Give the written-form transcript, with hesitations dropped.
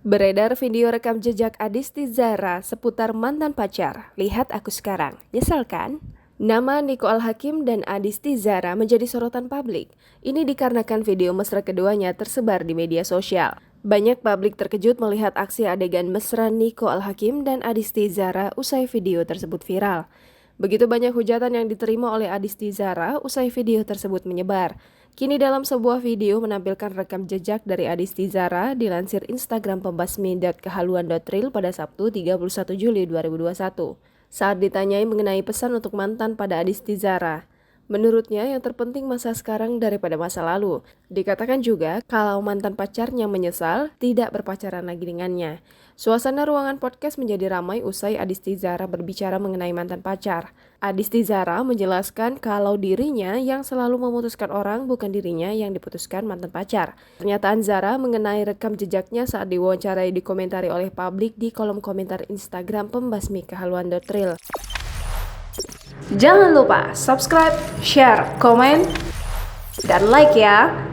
Beredar video rekam jejak Adisti Zara seputar mantan pacar. Lihat aku sekarang. Nyesel kan? Nama Niko Al-Hakim dan Adisti Zara menjadi sorotan publik. Ini dikarenakan video mesra keduanya tersebar di media sosial. Banyak publik terkejut melihat aksi adegan mesra Niko Al-Hakim dan Adisti Zara usai video tersebut viral. Begitu banyak hujatan yang diterima oleh Adisti Zara usai video tersebut menyebar. Kini dalam sebuah video menampilkan rekam jejak dari Adisti Zara dilansir Instagram pembasmi.kehaluan.real pada Sabtu 31 Juli 2021. Saat ditanyai mengenai pesan untuk mantan pada Adisti Zara, menurutnya yang terpenting masa sekarang daripada masa lalu. Dikatakan juga kalau mantan pacarnya menyesal tidak berpacaran lagi dengannya. Suasana ruangan podcast menjadi ramai usai Adisti Zara berbicara mengenai mantan pacar. Adisti Zara menjelaskan kalau dirinya yang selalu memutuskan orang, bukan dirinya yang diputuskan mantan pacar. Pernyataan Zara mengenai rekam jejaknya saat diwawancarai dikomentari oleh publik di kolom komentar Instagram pembasmi.kehaluan.real. Jangan lupa subscribe, share, komen, dan like ya!